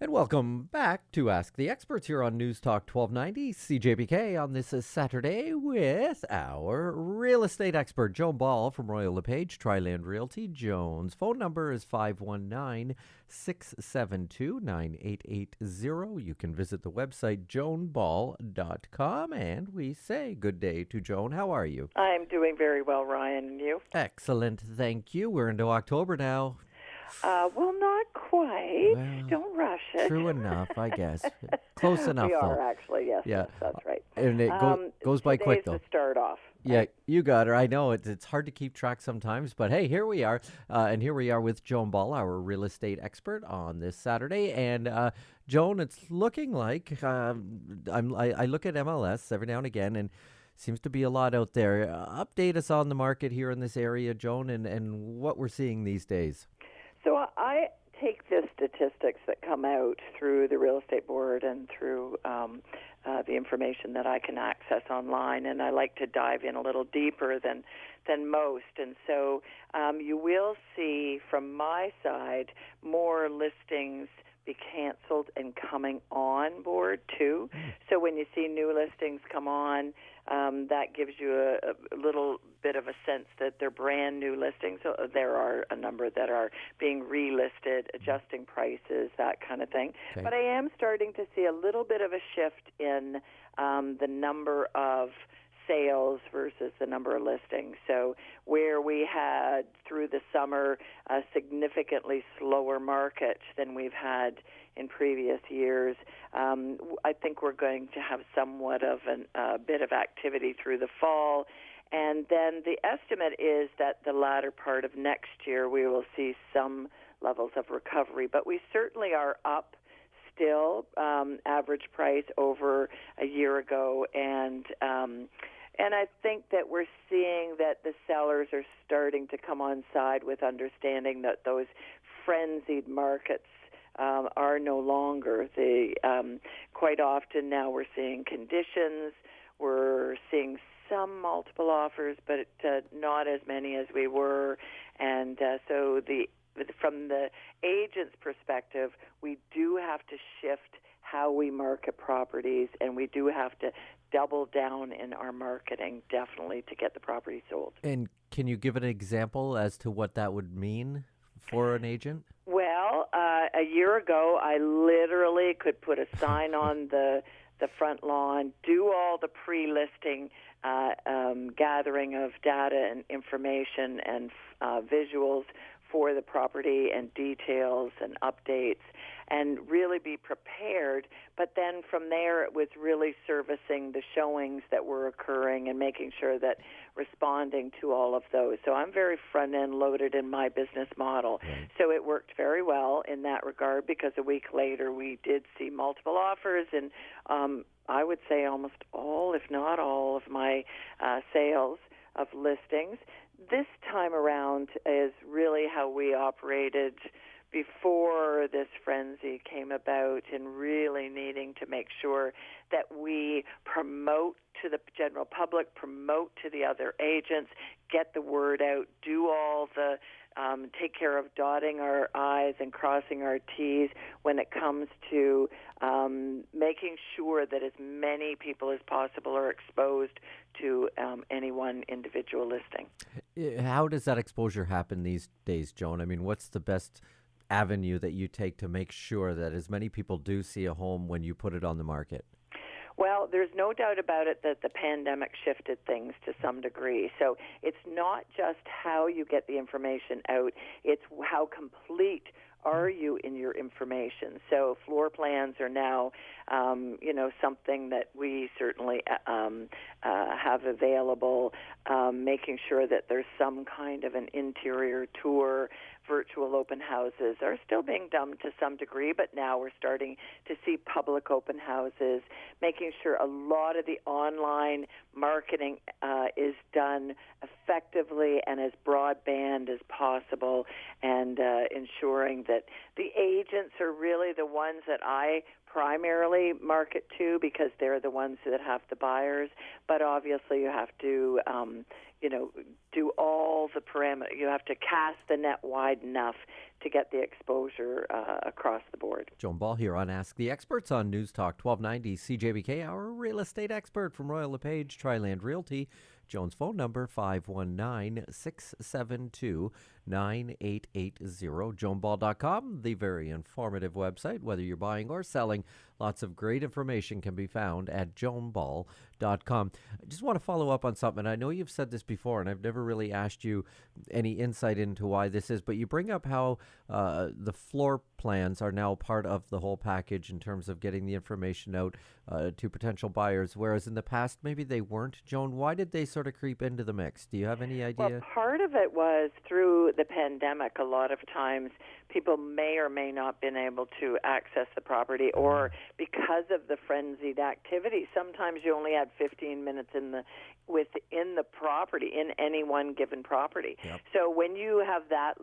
And welcome back to Ask the Experts here on Newstalk 1290 CJBK on this Saturday with our real estate expert, Joan Ball from LePage, Triland Realty. Joan's phone number is 519-672-9880. You can visit the website joanball.com, and we say good day to Joan. How are you? I'm doing very well, Ryan, and you? Excellent, thank you. We're into October now. Well, not quite. Well, Don't rush it. True enough, I guess. Close enough, we though. are actually, yes, Yeah. yes, that's right. And it goes by quick, though. Today's the start off. Yeah, Right? you got her. I know it's hard to keep track sometimes, but hey, here we are. And here we are with Joan Ball, our real estate expert, on this Saturday. And Joan, it's looking like I look at MLS every now and again, and seems to be a lot out there. Update us on the market here in this area, Joan, and what we're seeing these days. So I take the statistics that come out through the real estate board and through the information that I can access online, and I like to dive in a little deeper than most. And so you will see from my side more listings be canceled and coming on board too. So when you see new listings come on, that gives you a little bit of a sense that they're brand new listings. So there are a number that are being relisted, adjusting prices, that kind of thing. Okay. But I am starting to see a little bit of a shift in the number of sales versus the number of listings. So where we had through the summer a significantly slower market than we've had in previous years, I think we're going to have somewhat of a bit of activity through the fall. And then the estimate is that the latter part of next year we will see some levels of recovery. But we certainly are up still, average price over a year ago, and I think that we're seeing that the sellers are starting to come on side with understanding that those frenzied markets are no longer. Quite often now we're seeing conditions, we're seeing some multiple offers, but not as many as we were, and so from the agent's perspective, we do have to shift how we market properties, and we do have to double down in our marketing, definitely, to get the property sold. And can you give an example as to what that would mean for an agent? Well, a year ago, I literally could put a sign on the front lawn, do all the pre-listing gathering of data and information and visuals for the property and details and updates, and really be prepared. But then from there, it was really servicing the showings that were occurring and making sure that responding to all of those. So I'm very front-end loaded in my business model. Right. So it worked very well in that regard, because a week later we did see multiple offers, and I would say almost all, if not all, of my sales of listings. This time around is really how we operated before this frenzy came about, and really needing to make sure that we promote to the general public, promote to the other agents, get the word out, do all the take care of dotting our I's and crossing our T's when it comes to making sure that as many people as possible are exposed to any one individual listing. How does that exposure happen these days, Joan? I mean, what's the best avenue that you take to make sure that as many people do see a home when you put it on the market? Well, there's no doubt about it that the pandemic shifted things to some degree. So it's not just how you get the information out, it's how complete are you in your information. So floor plans are now, something that we certainly have available, making sure that there's some kind of an interior tour. Virtual open houses are still being done to some degree, but now we're starting to see public open houses, making sure a lot of the online marketing is done effectively and as broadband as possible, and ensuring that the agents are really the ones that I primarily market to, because they're the ones that have the buyers. But obviously you have to do all the parameters. You have to cast the net wide enough to get the exposure across the board. Joan Ball here on Ask the Experts on Newstalk 1290 CJBK, our real estate expert from Royal LePage, Triland Realty. Joan's phone number, 519-672-9880. JoanBall.com, the very informative website, whether you're buying or selling. Lots of great information can be found at JoanBall.com. I just want to follow up on something. I know you've said this before, and I've never really asked you any insight into why this is, but you bring up how the floor plans are now part of the whole package in terms of getting the information out to potential buyers, whereas in the past maybe they weren't. Joan, why did they sort of creep into the mix? Do you have any idea? Well, part of it was through the pandemic. A lot of times people may or may not been able to access the property, or because of the frenzied activity, sometimes you only had 15 minutes within the property, in any one given property. Yep. So when you have that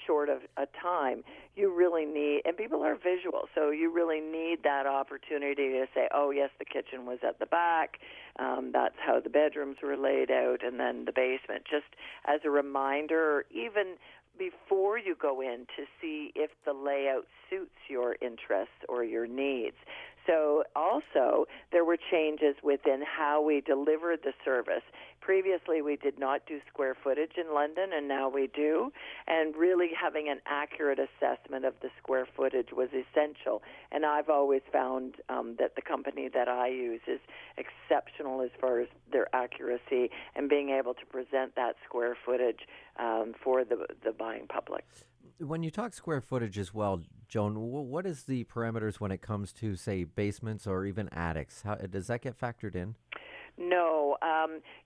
short of a time, you really need, and people are visual, so you really need that opportunity to say, oh yes, the kitchen was at the back, that's how the bedrooms were laid out, and then the basement, just as a reminder, or even before you go in to see if the layout suits your interests or your needs. So also, there were changes within how we delivered the service. Previously, we did not do square footage in London, and now we do. And really having an accurate assessment of the square footage was essential. And I've always found that the company that I use is exceptional as far as their accuracy and being able to present that square footage for the buying public. When you talk square footage as well, Joan, what is the parameters when it comes to, say, basements or even attics? How does that get factored in? No.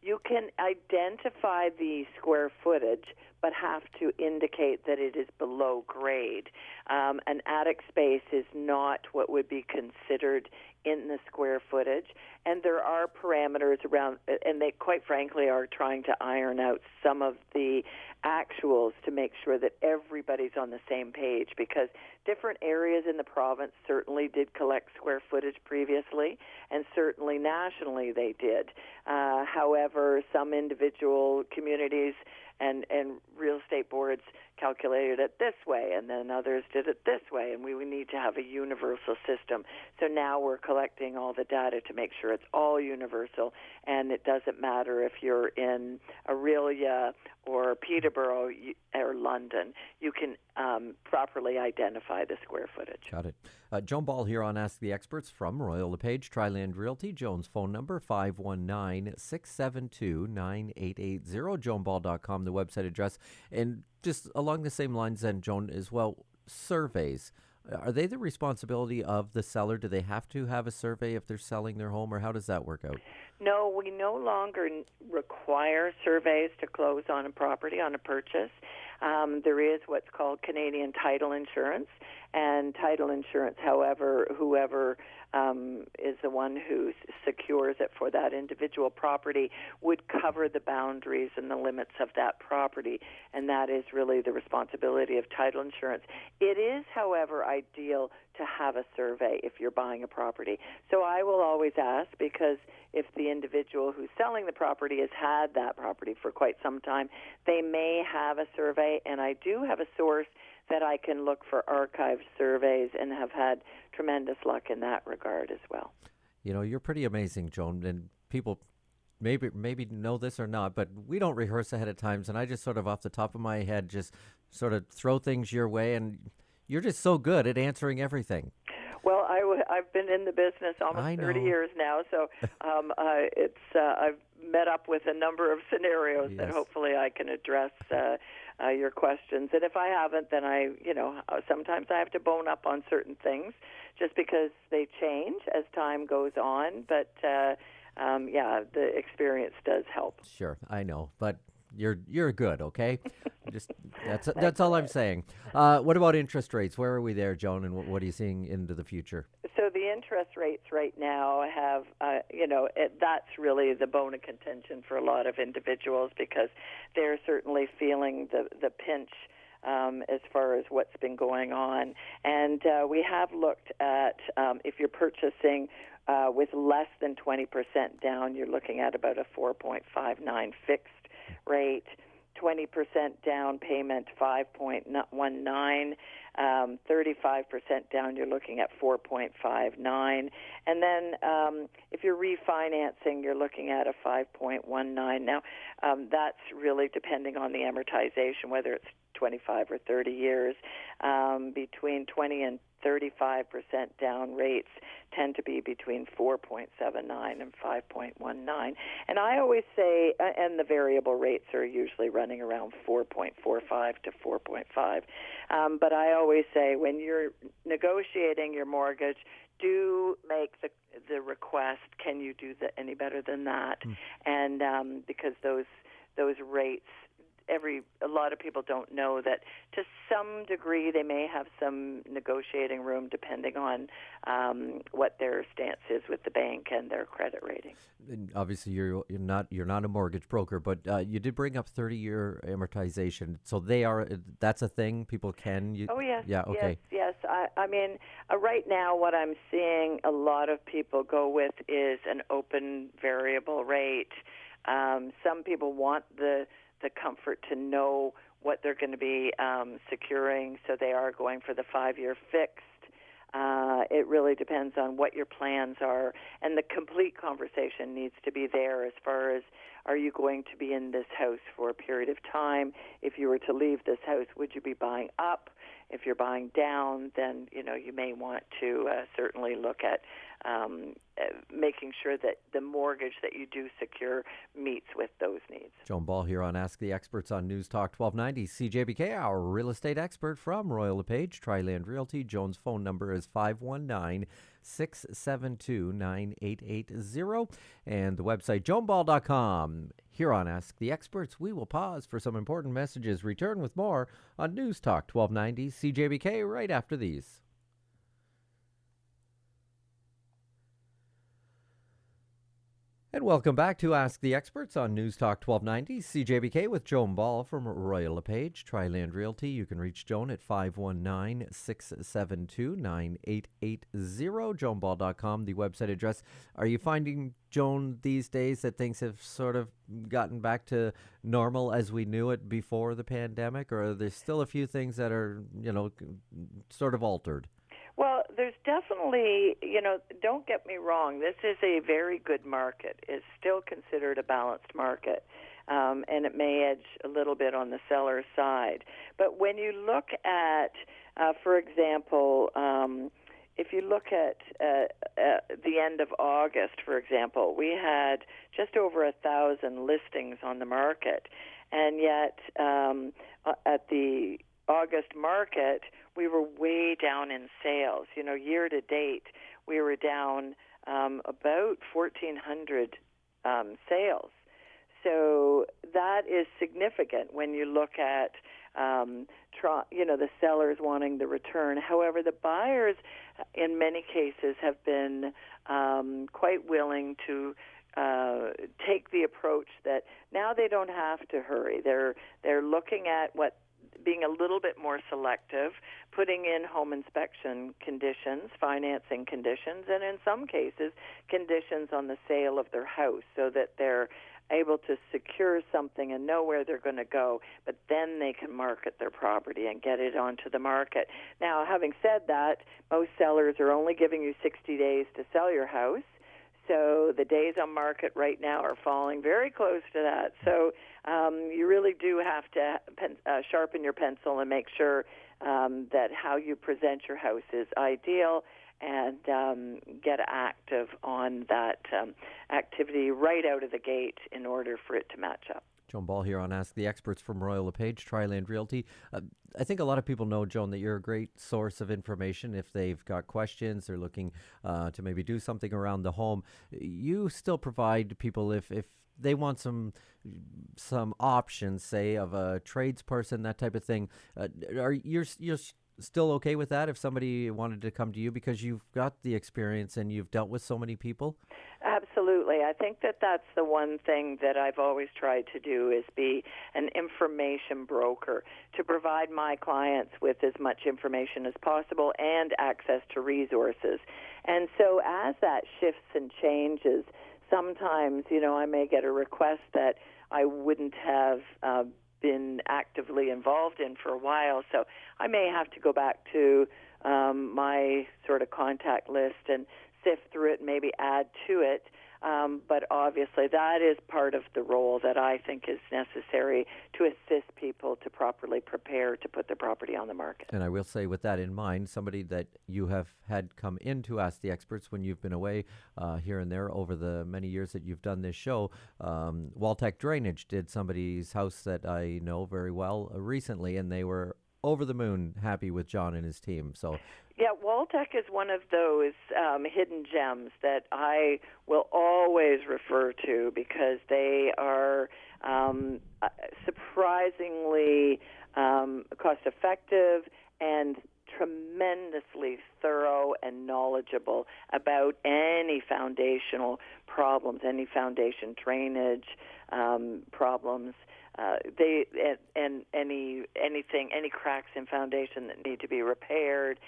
You can identify the square footage, but have to indicate that it is below grade. An attic space is not what would be considered in the square footage, and there are parameters around, and they quite frankly are trying to iron out some of the actuals to make sure that everybody's on the same page, because different areas in the province certainly did collect square footage previously, and certainly nationally they did. However, some individual communities and real estate boards calculated it this way, and then others did it this way, and we need to have a universal system. So now we're collecting all the data to make sure it's all universal, and it doesn't matter if you're in Aurelia or Peterborough or London. You can properly identify the square footage. Got it. Joan Ball here on Ask the Experts from Royal LePage, Triland Realty. Joan's phone number, 519-672-9880. JoanBall.com, the website address. And just along the same lines then, Joan, as well, surveys. Are they the responsibility of the seller? Do they have to have a survey if they're selling their home, or how does that work out? No, we no longer require surveys to close on a property, on a purchase. There is what's called Canadian title insurance, and title insurance, however, whoever is the one who secures it for that individual property would cover the boundaries and the limits of that property, and that is really the responsibility of title insurance. It is, however, ideal to have a survey if you're buying a property. So I will always ask, because if the individual who's selling the property has had that property for quite some time, they may have a survey, and I do have a source that I can look for archived surveys and have had tremendous luck in that regard as well. You know, you're pretty amazing, Joan, and people maybe know this or not, but we don't rehearse ahead of times, and I just sort of off the top of my head just sort of throw things your way, and you're just so good at answering everything. Well, I've been in the business almost 30 years now, so I've met up with a number of scenarios that hopefully I can address your questions. And if I haven't, then sometimes I have to bone up on certain things just because they change as time goes on. But the experience does help. Sure, I know, but you're good, okay? Just that's all I'm saying. What about interest rates? Where are we there, Joan, and what are you seeing into the future? So the interest rates right now have, that's really the bone of contention for a lot of individuals, because they're certainly feeling the pinch as far as what's been going on. And we have looked at if you're purchasing with less than 20% down, you're looking at about a 4.59 fixed rate. 20% down payment, 5.19. 35% down, you're looking at 4.59. And then if you're refinancing, you're looking at a 5.19. Now, that's really depending on the amortization, whether it's 25 or 30 years. Between 20 and 35% down rates tend to be between 4.79 and 5.19. And I always say, and the variable rates are usually running around 4.45 to 4.5. But I always say when you're negotiating your mortgage, do make the request, can you do any better than that? And because those rates, a lot of people don't know that to some degree they may have some negotiating room depending on what their stance is with the bank and their credit rating. And obviously, you're not a mortgage broker, but you did bring up 30-year amortization. So that's a thing people can. Oh yes, yeah, okay, yes. I mean, right now, what I'm seeing a lot of people go with is an open variable rate. Some people want the comfort to know what they're going to be securing, so they are going for the 5-year fixed. It really depends on what your plans are, and the complete conversation needs to be there as far as, are you going to be in this house for a period of time? If you were to leave this house, would you be buying up? If you're buying down, then you may want to certainly look at making sure that the mortgage that you do secure meets with those needs. Joan Ball here on Ask the Experts on Newstalk 1290 CJBK, our real estate expert from Royal LePage, Triland Realty. Joan's phone number is 519-672-9880, and the website joanball.com. Here on Ask the Experts, we will pause for some important messages. Return with more on Newstalk 1290 CJBK right after these. And welcome back to Ask the Experts on Newstalk 1290 CJBK with Joan Ball from Royal LePage, Triland Realty. You can reach Joan at 519-672-9880, joanball.com, the website address. Are you finding, Joan, these days that things have sort of gotten back to normal as we knew it before the pandemic, or are there still a few things that are, sort of altered? Well, there's definitely, don't get me wrong, this is a very good market. It's still considered a balanced market, and it may edge a little bit on the seller's side. But when you look at, for example, if you look at the end of August, for example, we had just over 1,000 listings on the market, and yet at the August market, we were way down in sales. Year to date, we were down about 1,400 sales. So that is significant when you look at, the sellers wanting the return. However, the buyers, in many cases, have been quite willing to take the approach that now they don't have to hurry. They're looking at being a little bit more selective, putting in home inspection conditions, financing conditions, and in some cases, conditions on the sale of their house so that they're able to secure something and know where they're going to go, but then they can market their property and get it onto the market. Now, having said that, most sellers are only giving you 60 days to sell your house. So the days on market right now are falling very close to that. So you really do have to sharpen your pencil and make sure that how you present your house is ideal, and get active on that activity right out of the gate in order for it to match up. Joan Ball here on Ask the Experts from Royal LePage, Triland Realty. I think a lot of people know, Joan, that you're a great source of information if they've got questions, they're looking to maybe do something around the home. You still provide people, if they want some options, say, of a tradesperson, that type of thing. You're still okay with that if somebody wanted to come to you because you've got the experience and you've dealt with so many people? Absolutely. I think that that's the one thing that I've always tried to do, is be an information broker, to provide my clients with as much information as possible and access to resources. And so as that shifts and changes, sometimes, I may get a request that I wouldn't have been actively involved in for a while. So I may have to go back to my sort of contact list and sift through it and maybe add to it. But obviously that is part of the role that I think is necessary to assist people to properly prepare to put their property on the market. And I will say, with that in mind, somebody that you have had come in to Ask the Experts when you've been away here and there over the many years that you've done this show, Waltech Drainage did somebody's house that I know very well recently, and they were over the moon happy with John and his team. So yeah, Waltech is one of those hidden gems that I will always refer to because they are surprisingly cost-effective and tremendously thorough and knowledgeable about any foundational problems, any foundation drainage problems. Any cracks in foundation that need to be repaired,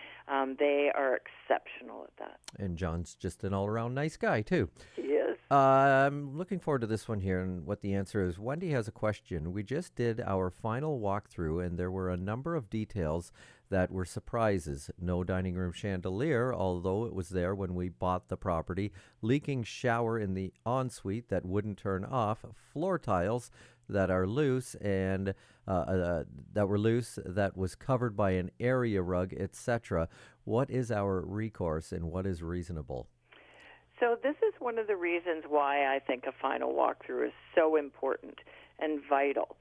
they are exceptional at that. And John's just an all-around nice guy, too. He is. I'm looking forward to this one here and what the answer is. Wendy has a question. We just did our final walkthrough, and there were a number of details that were surprises. No dining room chandelier, although it was there when we bought the property. Leaking shower in the ensuite that wouldn't turn off. Floor tiles that are loose and that was covered by an area rug, etc. What is our recourse and what is reasonable? So this is one of the reasons why I think a final walkthrough is so important and vital.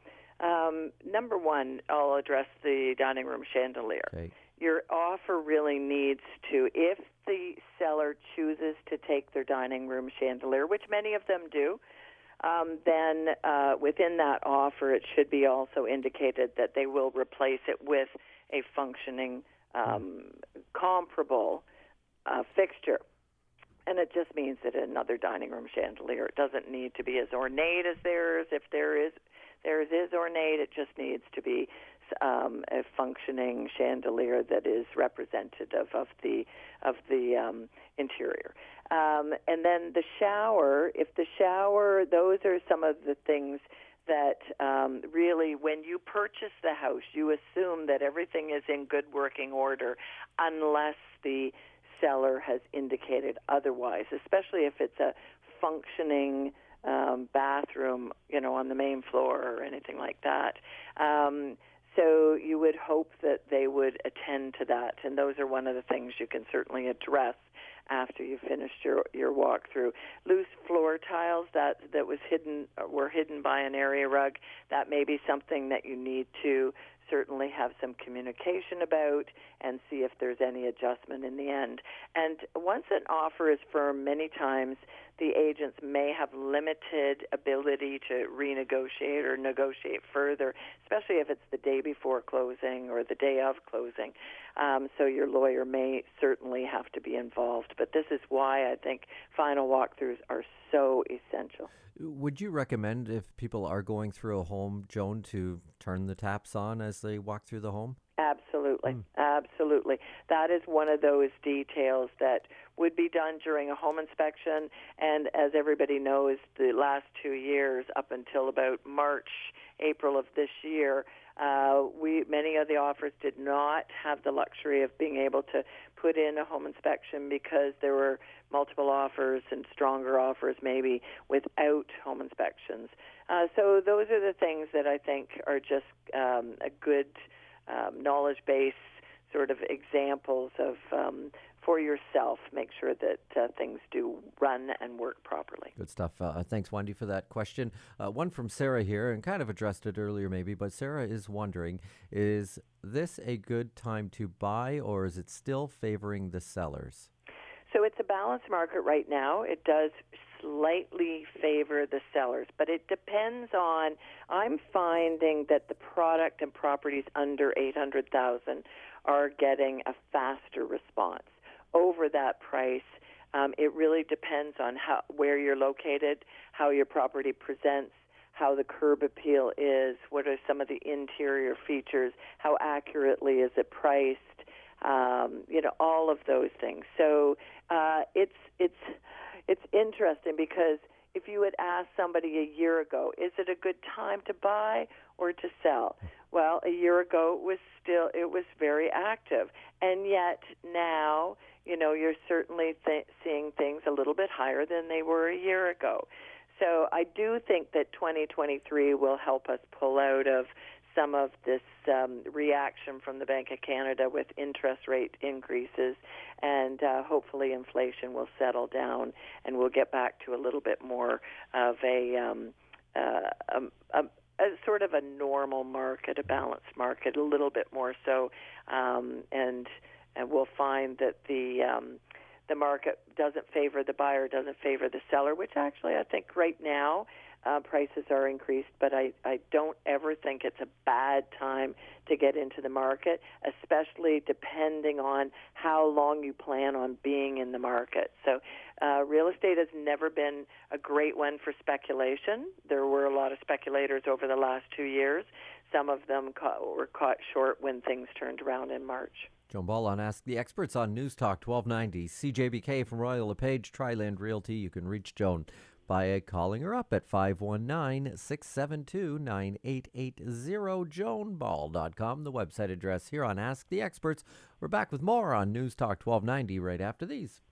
Number one, I'll address the dining room chandelier. Okay. Your offer really needs to, if the seller chooses to take their dining room chandelier, which many of them do, then within that offer it should be also indicated that they will replace it with a functioning comparable fixture. And it just means that another dining room chandelier, it doesn't need to be as ornate as theirs. If theirs is ornate, it just needs to be a functioning chandelier that is representative of the interior. And then the shower, those are some of the things that really, when you purchase the house, you assume that everything is in good working order unless the seller has indicated otherwise, especially if it's a functioning bathroom, on the main floor or anything like that. So you would hope that they would attend to that, and those are one of the things you can certainly address after you finished your walkthrough. Loose floor tiles that were hidden by an area rug, that may be something that you need to certainly have some communication about and see if there's any adjustment in the end. And once an offer is firm, many times the agents may have limited ability to renegotiate or negotiate further, especially if it's the day before closing or the day of closing. So your lawyer may certainly have to be involved. But this is why I think final walkthroughs are so essential. Would you recommend, if people are going through a home, Joan, to turn the taps on as they walk through the home? Absolutely. Absolutely. That is one of those details that would be done during a home inspection. And as everybody knows, the last 2 years, up until about March, April of this year, many of the offers did not have the luxury of being able to put in a home inspection because there were multiple offers and stronger offers maybe without home inspections. So those are the things that I think are just a good knowledge base sort of examples of for yourself. Make sure that things do run and work properly. Good stuff. Thanks, Wendy, for that question. One from Sarah here, and kind of addressed it earlier maybe, but Sarah is wondering, is this a good time to buy, or is it still favoring the sellers? So it's a balanced market right now. It does slightly favor the sellers, but it depends on, I'm finding that the product and properties under $800,000 are getting a faster response. Over that price, it really depends on where you're located, how your property presents, how the curb appeal is, what are some of the interior features, how accurately is it priced, all of those things. So it's interesting because if you had asked somebody a year ago, is it a good time to buy or to sell? Well, a year ago it was very active, and yet now, you're certainly seeing things a little bit higher than they were a year ago. So I do think that 2023 will help us pull out of some of this reaction from the Bank of Canada with interest rate increases, and hopefully inflation will settle down and we'll get back to a little bit more of a sort of a normal market, a balanced market, a little bit more so, and we'll find that the market doesn't favor the buyer, doesn't favor the seller, which actually I think right now prices are increased, but I don't ever think it's a bad time to get into the market, especially depending on how long you plan on being in the market. So real estate has never been a great one for speculation. There were a lot of speculators over the last 2 years. Some of them were caught short when things turned around in March. Joan Ball on Ask the Experts on Newstalk 1290. CJBK from Royal LePage, Triland Realty. You can reach Joan by calling her up at 519-672-9880, joanball.com, the website address here on Ask the Experts. We're back with more on Newstalk 1290 right after these.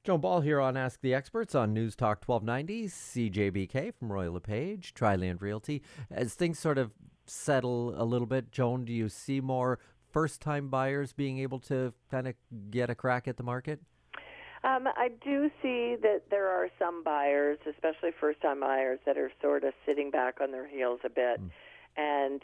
Joan Ball here on Ask the Experts on Newstalk 1290, CJBK from Royal LePage, Triland Realty. As things sort of settle a little bit, Joan, do you see more first-time buyers being able to kind of get a crack at the market? I do see that there are some buyers, especially first-time buyers, that are sort of sitting back on their heels a bit and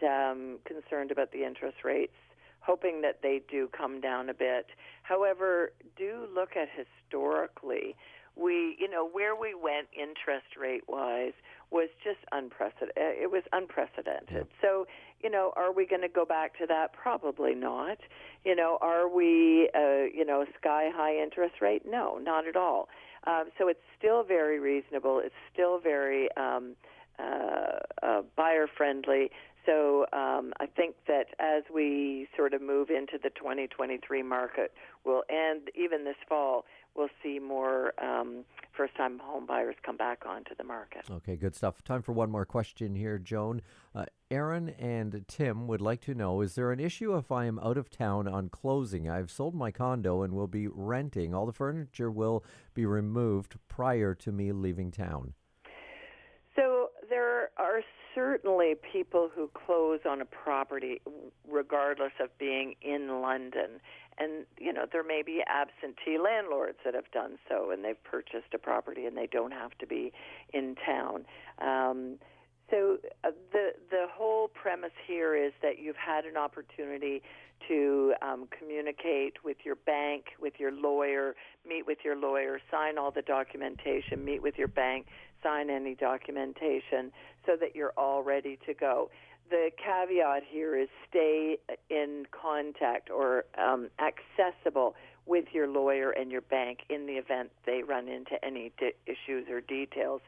concerned about the interest rates, hoping that they do come down a bit. However, do look at historically. Where we went interest rate-wise was just unprecedented. It was unprecedented. So, are we going to go back to that? Probably not. Are we, sky-high interest rate? No, not at all. So it's still very reasonable. It's still very buyer-friendly. So I think that as we sort of move into the 2023 market, and even this fall, we'll see more first-time home buyers come back onto the market. Okay, good stuff. Time for one more question here, Joan. Aaron and Tim would like to know, is there an issue if I am out of town on closing? I've sold my condo and will be renting. All the furniture will be removed prior to me leaving town. So there are certainly people who close on a property regardless of being in London. And, there may be absentee landlords that have done so, and they've purchased a property and they don't have to be in town. So the whole premise here is that you've had an opportunity to communicate with your bank, with your lawyer, meet with your lawyer, sign all the documentation, meet with your bank, sign any documentation so that you're all ready to go. The caveat here is stay in contact or accessible with your lawyer and your bank in the event they run into any issues or details,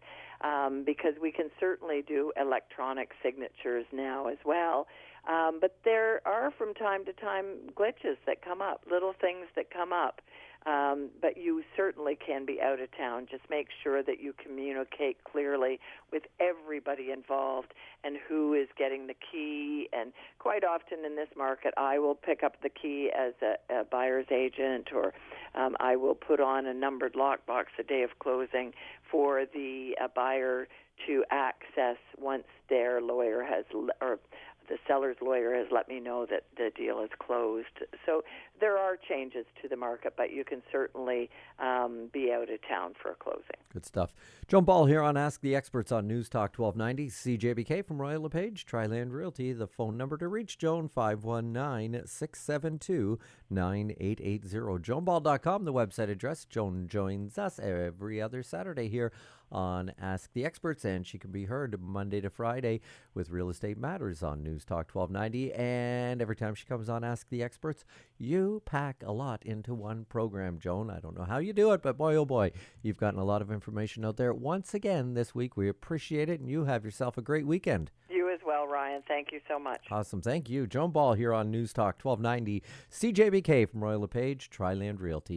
because we can certainly do electronic signatures now as well. But there are from time to time glitches that come up, little things that come up. But you certainly can be out of town. Just make sure that you communicate clearly with everybody involved and who is getting the key. And quite often in this market, I will pick up the key as a buyer's agent, or I will put on a numbered lockbox the day of closing for the buyer to access once their lawyer has, or the seller's lawyer has let me know that the deal is closed. So there are changes to the market, but you can certainly be out of town for a closing. Good stuff. Joan Ball here on Ask the Experts on Newstalk 1290. CJBK from Royal LePage, Triland Realty. The phone number to reach Joan, 519-672-9880. joanball.com, the website address. Joan joins us every other Saturday here on Ask the Experts, and she can be heard Monday to Friday with Real Estate Matters on Newstalk 1290. And every time she comes on Ask the Experts, you pack a lot into one program, Joan. I don't know how you do it, but boy, oh boy, you've gotten a lot of information out there. Once again this week, we appreciate it, and you have yourself a great weekend. You as well. well, Ryan. Thank you so much. Awesome. Thank you. Joan Ball here on Newstalk 1290 CJBK from LePage, Triland Realty.